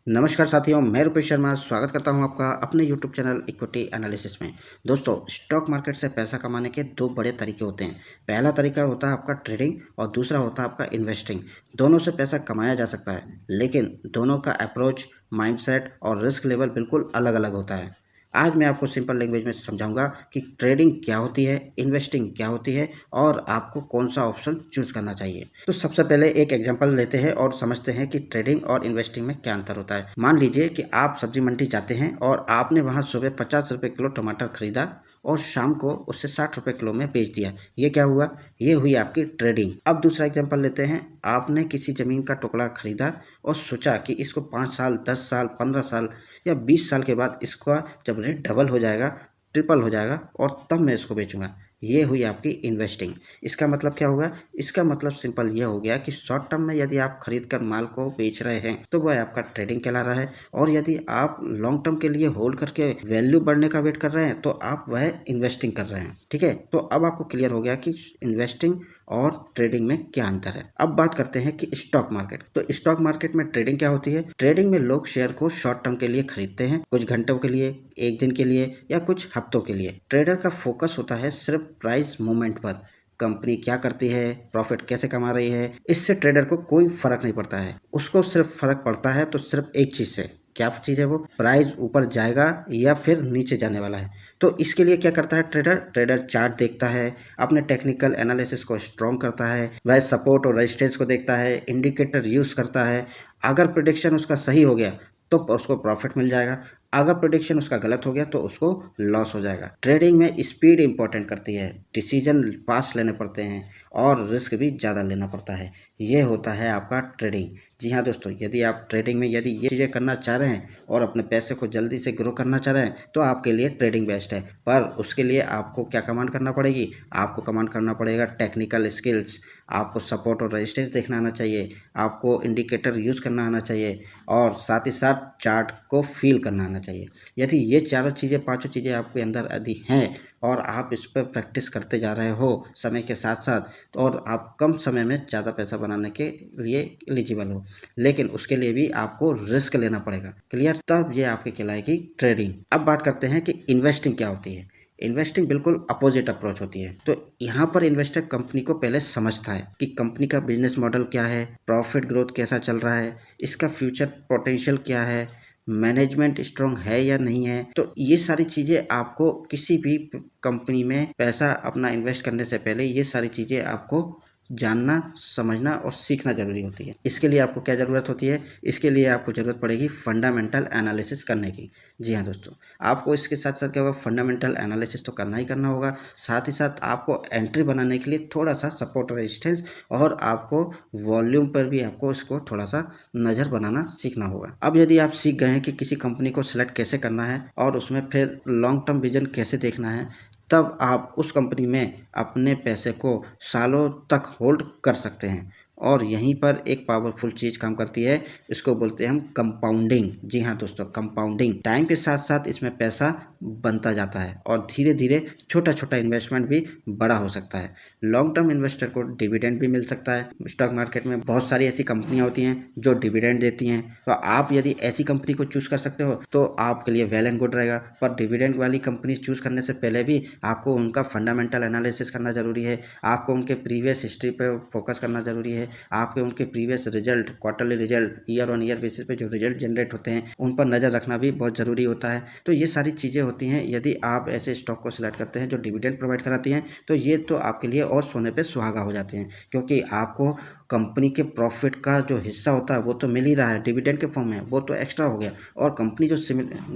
नमस्कार साथियों, मैं रुपेश शर्मा स्वागत करता हूं आपका अपने YouTube चैनल इक्विटी एनालिसिस में। दोस्तों, स्टॉक मार्केट से पैसा कमाने के दो बड़े तरीके होते हैं। पहला तरीका होता है आपका ट्रेडिंग और दूसरा होता है आपका इन्वेस्टिंग। दोनों से पैसा कमाया जा सकता है, लेकिन दोनों का अप्रोच, माइंडसेट और रिस्क लेवल बिल्कुल अलग-अलग होता है। आज मैं आपको सिंपल लैंग्वेज में समझाऊंगा कि ट्रेडिंग क्या होती है, इन्वेस्टिंग क्या होती है और आपको कौन सा ऑप्शन चूज करना चाहिए। तो सबसे पहले एक एग्जांपल लेते हैं और समझते हैं कि ट्रेडिंग और इन्वेस्टिंग में क्या अंतर होता है। मान लीजिए कि आप सब्जी मंडी जाते हैं और आपने वहां सुबह 50 रुपये किलो टमाटर खरीदा और शाम को उससे 60 रुपये किलो में बेच दिया। ये क्या हुआ? ये हुई आपकी ट्रेडिंग। अब दूसरा एग्जांपल लेते हैं। आपने किसी जमीन का टुकड़ा खरीदा और सोचा कि इसको 5 साल, 10 साल, 15 साल या 20 साल के बाद इसका जब रेट डबल हो जाएगा, ट्रिपल हो जाएगा और तब मैं इसको बेचूंगा। ये हुई आपकी इन्वेस्टिंग। इसका मतलब क्या होगा? इसका मतलब सिंपल ये हो गया कि शॉर्ट टर्म में यदि आप खरीद कर माल को बेच रहे हैं तो वह आपका ट्रेडिंग कहला रहा है, और यदि आप लॉन्ग टर्म के लिए होल्ड करके वैल्यू बढ़ने का वेट कर रहे हैं तो आप वह इन्वेस्टिंग कर रहे हैं। ठीक है, तो अब आपको क्लियर हो गया कि इन्वेस्टिंग और ट्रेडिंग में क्या अंतर है। अब बात करते हैं कि स्टॉक मार्केट। तो स्टॉक मार्केट में ट्रेडिंग क्या होती है? ट्रेडिंग में लोग शेयर को शॉर्ट टर्म के लिए खरीदते हैं, कुछ घंटों के लिए, एक दिन के लिए या कुछ हफ्तों के लिए। ट्रेडर का फोकस होता है सिर्फ प्राइस मूवमेंट पर। कंपनी क्या करती है, प्रॉफिट कैसे कमा रही है, इससे ट्रेडर को कोई फर्क नहीं पड़ता है। उसको सिर्फ फर्क पड़ता है तो सिर्फ एक चीज से। क्या चीज है वो? प्राइस ऊपर जाएगा या फिर नीचे जाने वाला है। तो इसके लिए क्या करता है ट्रेडर? ट्रेडर चार्ट देखता है, अपने टेक्निकल एनालिसिस को स्ट्रॉन्ग करता है, वह सपोर्ट और रेजिस्टेंस को देखता है, इंडिकेटर यूज करता है। अगर प्रिडिक्शन उसका सही हो गया तो उसको प्रॉफिट मिल जाएगा, अगर प्रेडिक्शन उसका गलत हो गया तो उसको लॉस हो जाएगा। ट्रेडिंग में स्पीड इंपॉर्टेंट करती है, डिसीजन फास्ट लेने पड़ते हैं और रिस्क भी ज़्यादा लेना पड़ता है। ये होता है आपका ट्रेडिंग। जी हाँ दोस्तों, यदि आप ट्रेडिंग में यदि ये चीज़ें करना चाह रहे हैं और अपने पैसे को जल्दी से ग्रो करना चाह रहे हैं तो आपके लिए ट्रेडिंग बेस्ट है। पर उसके लिए आपको क्या कमांड करना पड़ेगी? आपको कमांड करना पड़ेगा टेक्निकल स्किल्स, आपको सपोर्ट और रेजिस्टेंस देखना आना चाहिए, आपको इंडिकेटर यूज़ करना आना चाहिए और साथ ही साथ चार्ट को फील करना आना चाहिए। यदि ये चारों चीज़ें, पांचों चीज़ें आपके अंदर यदि हैं और आप इस पर प्रैक्टिस करते जा रहे हो समय के साथ साथ, तो और आप कम समय में ज़्यादा पैसा बनाने के लिए एलिजिबल हो, लेकिन उसके लिए भी आपको रिस्क लेना पड़ेगा। क्लियर? तब ये आपकी कहलाएगी ट्रेडिंग। अब बात करते हैं कि इन्वेस्टिंग क्या होती है। इन्वेस्टिंग बिल्कुल अपोजिट अप्रोच होती है। तो यहाँ पर इन्वेस्टर कंपनी को पहले समझता है कि कंपनी का बिजनेस मॉडल क्या है, प्रॉफिट ग्रोथ कैसा चल रहा है, इसका फ्यूचर पोटेंशियल क्या है, मैनेजमेंट स्ट्रांग है या नहीं है। तो ये सारी चीज़ें आपको किसी भी कंपनी में पैसा अपना इन्वेस्ट करने से पहले ये सारी चीज़ें आपको जानना, समझना और सीखना जरूरी होती है। इसके लिए आपको क्या ज़रूरत होती है? इसके लिए आपको ज़रूरत पड़ेगी फंडामेंटल एनालिसिस करने की। जी हाँ दोस्तों, आपको इसके साथ साथ क्या होगा? फंडामेंटल एनालिसिस तो करना ही करना होगा, साथ ही साथ आपको एंट्री बनाने के लिए थोड़ा सा सपोर्ट रेजिस्टेंस और आपको वॉल्यूम पर भी आपको इसको थोड़ा सा नज़र बनाना सीखना होगा। अब यदि आप सीख गए हैं कि किसी कंपनी को सिलेक्ट कैसे करना है और उसमें फिर लॉन्ग टर्म विजन कैसे देखना है, तब आप उस कंपनी में अपने पैसे को सालों तक होल्ड कर सकते हैं। और यहीं पर एक पावरफुल चीज़ काम करती है, इसको बोलते हैं हम कंपाउंडिंग। जी हाँ दोस्तों, कंपाउंडिंग। टाइम के साथ साथ इसमें पैसा बनता जाता है और धीरे धीरे छोटा छोटा इन्वेस्टमेंट भी बड़ा हो सकता है। लॉन्ग टर्म इन्वेस्टर को डिविडेंड भी मिल सकता है। स्टॉक मार्केट में बहुत सारी ऐसी कंपनियां होती हैं जो डिविडेंड देती हैं, तो आप यदि ऐसी कंपनी को चूज कर सकते हो तो आपके लिए वेल एंड गुड रहेगा। पर डिविडेंड वाली कंपनी चूज करने से पहले भी आपको उनका फंडामेंटल एनालिसिस करना जरूरी है, आपको उनके प्रीवियस हिस्ट्री पे फोकस करना जरूरी है, आपके उनके previous result, quarterly result, year on year basis पे जो रिजल्ट जनरेट होते हैं उन पर नज़र रखना भी बहुत ज़रूरी होता है। तो ये सारी चीज़ें होती हैं। यदि आप ऐसे स्टॉक को सिलेक्ट करते हैं जो डिविडेंड प्रोवाइड कराती हैं तो ये तो आपके लिए और सोने पे सुहागा हो जाते हैं, क्योंकि आपको कंपनी के प्रॉफिट का जो हिस्सा होता है वो तो मिल ही रहा है डिविडेंड के फॉर्म में, वो तो एक्स्ट्रा हो गया। और कंपनी जो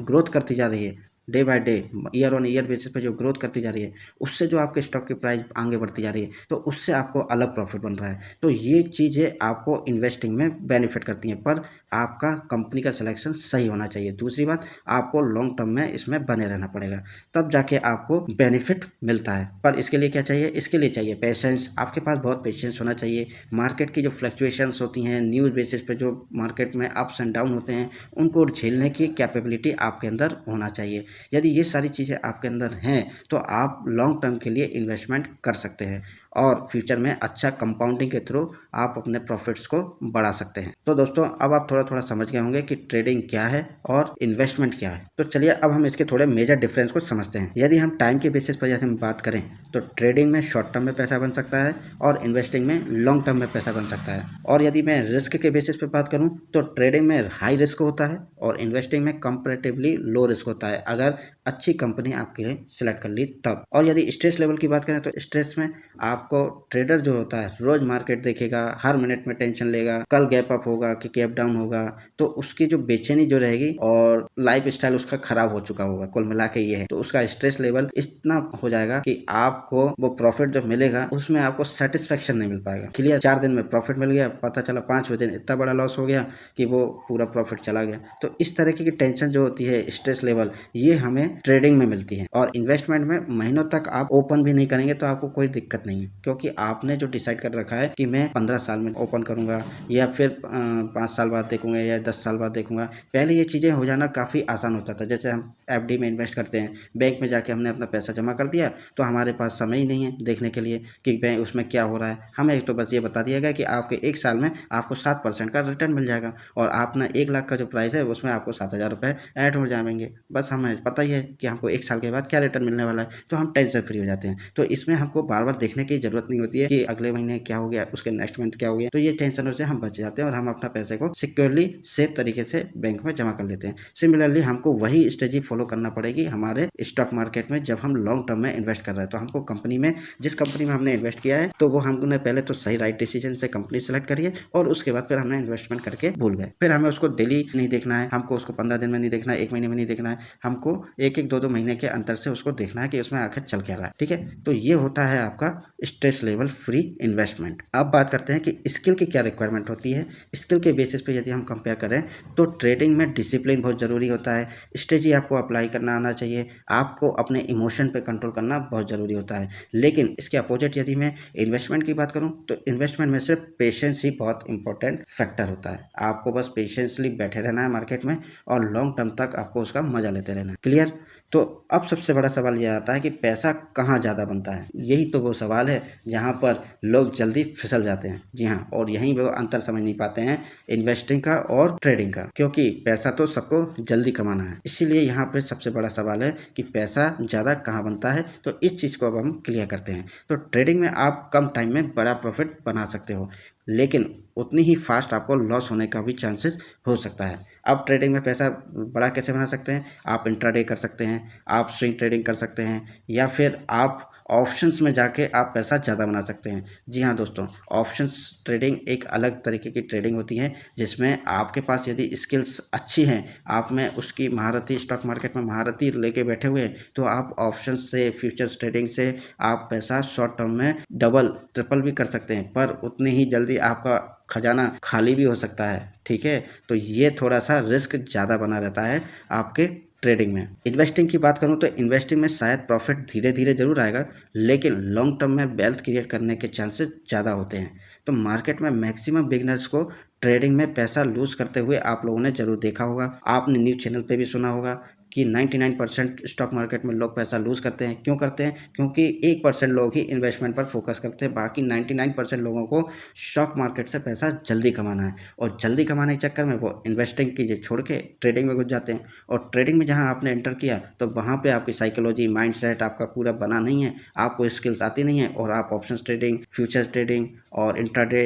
ग्रोथ करती जा रही है day by day, year on year basis पे जो ग्रोथ करती जा रही है, उससे जो आपके स्टॉक की प्राइस आगे बढ़ती जा रही है तो उससे आपको अलग प्रॉफिट बन रहा है। तो ये चीज़ें आपको इन्वेस्टिंग में बेनिफिट करती हैं, पर आपका कंपनी का सिलेक्शन सही होना चाहिए। दूसरी बात, आपको लॉन्ग टर्म में इसमें बने रहना पड़ेगा, तब जाके आपको बेनिफिट मिलता है। पर इसके लिए क्या चाहिए? इसके लिए चाहिए पेशेंस। आपके पास बहुत पेशेंस होना चाहिए। मार्केट की जो फ्लक्चुएशंस होती हैं, न्यूज़ बेसिस पे जो मार्केट में अप्स एंड डाउन होते हैं, उनको झेलने की कैपेबिलिटी आपके अंदर होना चाहिए। यदि ये सारी चीज़ें आपके अंदर हैं तो आप लॉन्ग टर्म के लिए इन्वेस्टमेंट कर सकते हैं। और फ्यूचर में अच्छा कंपाउंडिंग के थ्रू आप अपने प्रॉफिट्स को बढ़ा सकते हैं। तो दोस्तों अब आप थोड़ा थोड़ा समझ गए होंगे कि ट्रेडिंग क्या है और इन्वेस्टमेंट क्या है। तो चलिए अब हम इसके थोड़े मेजर डिफरेंस को समझते हैं। यदि हम टाइम के बेसिस पर जैसे हम बात करें तो ट्रेडिंग में शॉर्ट टर्म में पैसा बन सकता है और इन्वेस्टिंग में लॉन्ग टर्म में पैसा बन सकता है। और यदि मैं रिस्क के बेसिस पर बात करूं तो ट्रेडिंग में हाई रिस्क होता है और इन्वेस्टिंग में कंपैरेटिवली लो रिस्क होता है, अगर अच्छी कंपनी आपके लिए सिलेक्ट कर ली तब। और यदि स्ट्रेस लेवल की बात करें तो स्ट्रेस में आपको ट्रेडर जो होता है रोज मार्केट देखेगा, हर मिनट में टेंशन लेगा, कल गैप अप होगा कि गैप डाउन होगा, तो उसकी जो बेचैनी जो रहेगी और लाइफ स्टाइल उसका खराब हो चुका होगा, कुल मिला के ये है। तो उसका स्ट्रेस लेवल इतना हो जाएगा कि आपको वो प्रॉफिट जब मिलेगा उसमें आपको सेटिस्फेक्शन नहीं मिल पाएगा। क्लियर, 4 दिन में प्रॉफिट मिल गया, पता चला 5वें दिन इतना बड़ा लॉस हो गया कि वो पूरा प्रॉफिट चला गया। तो इस तरीके की टेंशन जो होती है, स्ट्रेस लेवल, ये हमें ट्रेडिंग में मिलती है। और इन्वेस्टमेंट में महीनों तक आप ओपन भी नहीं करेंगे तो आपको कोई दिक्कत नहीं है, क्योंकि आपने जो डिसाइड कर रखा है कि मैं 15 साल में ओपन करूंगा या फिर 5 साल बाद देखूंगा या 10 साल बाद देखूंगा। पहले ये चीजें हो जाना काफी आसान होता था। जैसे हम एफडी में इन्वेस्ट करते हैं, बैंक में जाके हमने अपना पैसा जमा कर दिया तो हमारे पास समय ही नहीं है देखने के लिए कि बैंक उसमें क्या हो रहा है। हमें तो बस ये बता दिया गया कि आपके 1 साल में आपको 7% का रिटर्न मिल जाएगा और आपने 1 लाख का जो प्राइस है उसमें आपको 7,000 रुपये ऐड हो जाएंगे। बस हमें पता ही है कि हमको 1 साल के बाद क्या रिटर्न मिलने वाला है, तो हम टेंशन फ्री हो जाते हैं। तो इसमें हमको बार बार देखने की जरूरत नहीं होती है कि अगले महीने क्या हो गया, उसके नेक्स्ट मंथ क्या हो गया। तो ये टेंशनों से हम बच जाते हैं और हम अपना पैसे को सिक्योरली सेफ तरीके से बैंक में जमा कर लेते हैं। सिमिलरली हमको वही स्ट्रेटजी फॉलो करना पड़ेगी हमारे स्टॉक मार्केट में। जब हम लॉन्ग टर्म में इन्वेस्ट कर रहे हैं तो हमको कंपनी में, जिस कंपनी में हमने इन्वेस्ट किया है, तो वो हमने पहले तो सही राइट डिसीजन से कंपनी सेलेक्ट करी है और उसके बाद फिर हमने इन्वेस्टमेंट करके भूल गए। फिर हमें उसको डेली नहीं देखना है, हमको उसको 15 दिन में नहीं देखना है, 1 महीने में नहीं देखना है, हमको 1-1, 2-2 महीने के अंतर से उसको देखना है कि उसमें आखिर चल क्या रहा है। ठीक है, तो ये होता है आपका स्ट्रेस लेवल फ्री इन्वेस्टमेंट। अब बात करते हैं कि स्किल की क्या रिक्वायरमेंट होती है। स्किल के बेसिस पे यदि हम कंपेयर करें तो ट्रेडिंग में डिसिप्लिन बहुत ज़रूरी होता है, स्ट्रेटजी आपको अप्लाई करना आना चाहिए, आपको अपने इमोशन पे कंट्रोल करना बहुत ज़रूरी होता है। लेकिन इसके अपोजिट यदि मैं इन्वेस्टमेंट की बात करूं तो इन्वेस्टमेंट में सिर्फ पेशेंस ही बहुत इंपॉर्टेंट फैक्टर होता है। आपको बस पेशेंसली बैठे रहना है मार्केट में और लॉन्ग टर्म तक आपको उसका मजा लेते रहना है। क्लियर। तो अब सबसे बड़ा सवाल यह आता है कि पैसा कहाँ ज़्यादा बनता है। यही तो वो सवाल है जहाँ पर लोग जल्दी फिसल जाते हैं। जी हाँ, और यहीं वो अंतर समझ नहीं पाते हैं इन्वेस्टिंग का और ट्रेडिंग का, क्योंकि पैसा तो सबको जल्दी कमाना है। इसीलिए यहाँ पे सबसे बड़ा सवाल है कि पैसा ज़्यादा कहाँ बनता है। तो इस चीज़ को अब हम क्लियर करते हैं। तो ट्रेडिंग में आप कम टाइम में बड़ा प्रॉफिट बना सकते हो, लेकिन उतनी ही फास्ट आपको लॉस होने का भी चांसेस हो सकता है। आप ट्रेडिंग में पैसा बड़ा कैसे बना सकते हैं? आप इंट्राडे कर सकते हैं, आप स्विंग ट्रेडिंग कर सकते हैं, या फिर आप ऑप्शंस में जाके आप पैसा ज़्यादा बना सकते हैं। जी हाँ दोस्तों, ऑप्शंस ट्रेडिंग एक अलग तरीके की ट्रेडिंग होती है जिसमें आपके पास यदि स्किल्स अच्छी हैं, आप में उसकी महारती, स्टॉक मार्केट में महारती लेके बैठे हुए हैं, तो आप ऑप्शंस से, फ्यूचर्स ट्रेडिंग से आप पैसा शॉर्ट टर्म में डबल ट्रिपल भी कर सकते हैं, पर उतनी ही जल्दी आपका खजाना खाली भी हो सकता है। ठीक है, तो ये थोड़ा सा रिस्क ज़्यादा बना रहता है आपके ट्रेडिंग में। इन्वेस्टिंग की बात करूं तो इन्वेस्टिंग में शायद प्रॉफिट धीरे धीरे जरूर आएगा, लेकिन लॉन्ग टर्म में वेल्थ क्रिएट करने के चांसेस ज़्यादा होते हैं। तो मार्केट में मैक्सिमम बिगनर्स को ट्रेडिंग में पैसा लूज करते हुए आप लोगों ने जरूर देखा होगा। आपने न्यूज़ चैनल पे भी सुना होगा कि 99% स्टॉक मार्केट में लोग पैसा लूज करते हैं। क्यों करते हैं? क्योंकि 1% लोग ही इन्वेस्टमेंट पर फोकस करते हैं, बाकी 99% लोगों को स्टॉक मार्केट से पैसा जल्दी कमाना है और जल्दी कमाने के चक्कर में वो इन्वेस्टिंग की छोड़ के ट्रेडिंग में घुस जाते हैं। और ट्रेडिंग में जहां आपने एंटर किया तो वहां पे आपकी साइकोलॉजी, माइंडसेट आपका पूरा बना नहीं है, आपको स्किल्स आती नहीं है और आप ऑप्शंस ट्रेडिंग, फ्यूचर्स ट्रेडिंग और इंट्राडे,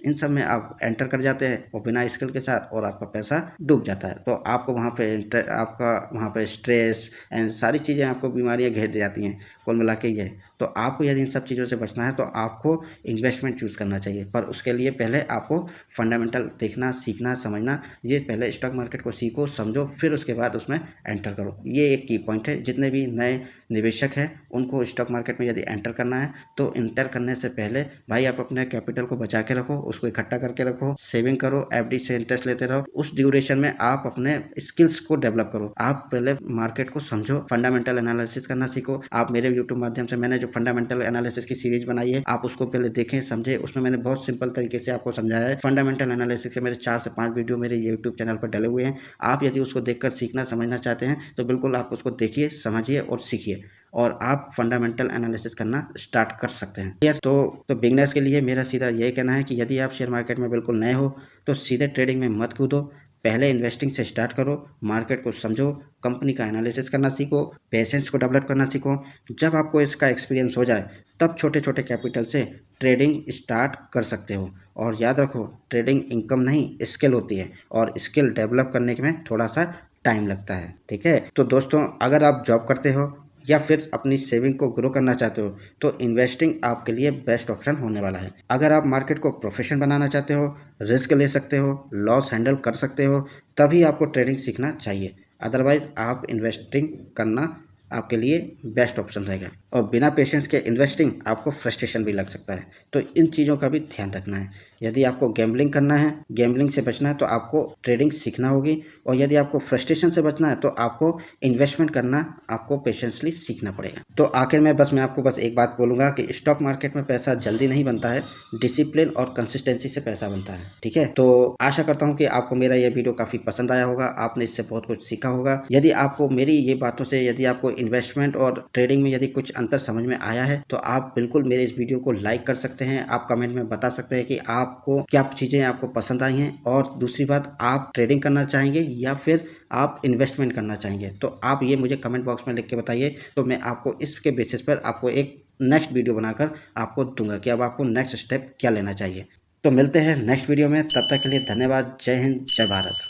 इन सब में आप एंटर कर जाते हैं और बिना स्किल के साथ, और आपका पैसा डूब जाता है। तो आपको वहाँ पे स्ट्रेस एंड सारी चीज़ें, आपको बीमारियाँ घेर जाती हैं। कुल मिला के ये, तो आपको यदि इन सब चीज़ों से बचना है तो आपको इन्वेस्टमेंट चूज़ करना चाहिए, पर उसके लिए पहले आपको फंडामेंटल देखना, सीखना, समझना। ये पहले स्टॉक मार्केट को सीखो, समझो, फिर उसके बाद उसमें एंटर करो। ये एक की पॉइंट है। जितने भी नए निवेशक हैं उनको स्टॉक मार्केट में यदि एंटर करना है तो एंटर करने से पहले भाई आप अपने कैपिटल को बचा के रखो, उसको इकट्ठा करके रखो, सेविंग करो, एफडी से इंटरेस्ट लेते रहो। उस ड्यूरेशन में आप अपने स्किल्स को डेवलप करो। आप पहले मार्केट को समझो, फंडामेंटल एनालिसिस करना सीखो। आप मेरे यूट्यूब माध्यम से मैंने जो फंडामेंटल एनालिसिस की सीरीज बनाई है, आप उसको पहले देखें, समझे। उसमें मैंने बहुत सिंपल तरीके से आपको समझाया है। फंडामेंटल एनालिसिस के मेरे 4 से 5 वीडियो मेरे यूट्यूब चैनल पर डले हुए हैं। आप यदि उसको देखकर सीखना, समझना चाहते हैं तो बिल्कुल आप उसको देखिए, समझिए और सीखिए। और आप फंडामेंटल एनालिसिस करना स्टार्ट कर सकते हैं। क्लियर? तो बिगनर्स के लिए मेरा सीधा यही कहना है कि यदि आप शेयर मार्केट में बिल्कुल नए हो तो सीधे ट्रेडिंग में मत कूदो। पहले इन्वेस्टिंग से स्टार्ट करो, मार्केट को समझो, कंपनी का एनालिसिस करना सीखो, पेशेंस को डेवलप करना सीखो। जब आपको इसका एक्सपीरियंस हो जाए तब छोटे छोटे कैपिटल से ट्रेडिंग स्टार्ट कर सकते हो। और याद रखो, ट्रेडिंग इनकम नहीं स्किल होती है और स्किल डेवलप करने में थोड़ा सा टाइम लगता है। ठीक है, तो दोस्तों अगर आप जॉब करते हो या फिर अपनी सेविंग को ग्रो करना चाहते हो तो इन्वेस्टिंग आपके लिए बेस्ट ऑप्शन होने वाला है। अगर आप मार्केट को प्रोफेशन बनाना चाहते हो, रिस्क ले सकते हो, लॉस हैंडल कर सकते हो, तभी आपको ट्रेडिंग सीखना चाहिए। अदरवाइज आप इन्वेस्टिंग करना आपके लिए बेस्ट ऑप्शन रहेगा। और बिना पेशेंस के इन्वेस्टिंग आपको फ्रस्ट्रेशन भी लग सकता है, तो इन चीज़ों का भी ध्यान रखना है। यदि आपको गैम्बलिंग करना है, गैम्बलिंग से बचना है तो आपको ट्रेडिंग सीखना होगी। और यदि आपको फ्रस्ट्रेशन से बचना है तो आपको इन्वेस्टमेंट करना आपको पेशेंसली सीखना पड़ेगा। तो आखिर में मैं आपको एक बात बोलूँगा कि स्टॉक मार्केट में पैसा जल्दी नहीं बनता है, डिसिप्लिन और कंसिस्टेंसी से पैसा बनता है। ठीक है, तो आशा करता हूँ कि आपको मेरा ये वीडियो काफ़ी पसंद आया होगा, आपने इससे बहुत कुछ सीखा होगा। यदि आपको मेरी ये बातों से यदि आपको इन्वेस्टमेंट और ट्रेडिंग में यदि कुछ अंतर समझ में आया है तो आप बिल्कुल मेरे इस वीडियो को लाइक कर सकते हैं। आप कमेंट में बता सकते हैं कि आपको क्या चीज़ें आपको पसंद आई हैं, और दूसरी बात, आप ट्रेडिंग करना चाहेंगे या फिर आप इन्वेस्टमेंट करना चाहेंगे, तो आप ये मुझे कमेंट बॉक्स में लिख के बताइए। तो मैं आपको इसके बेसिस पर आपको एक नेक्स्ट वीडियो बनाकर आपको दूंगा कि अब आपको नेक्स्ट स्टेप क्या लेना चाहिए। तो मिलते हैं नेक्स्ट वीडियो में, तब तक के लिए धन्यवाद। जय हिंद, जय भारत।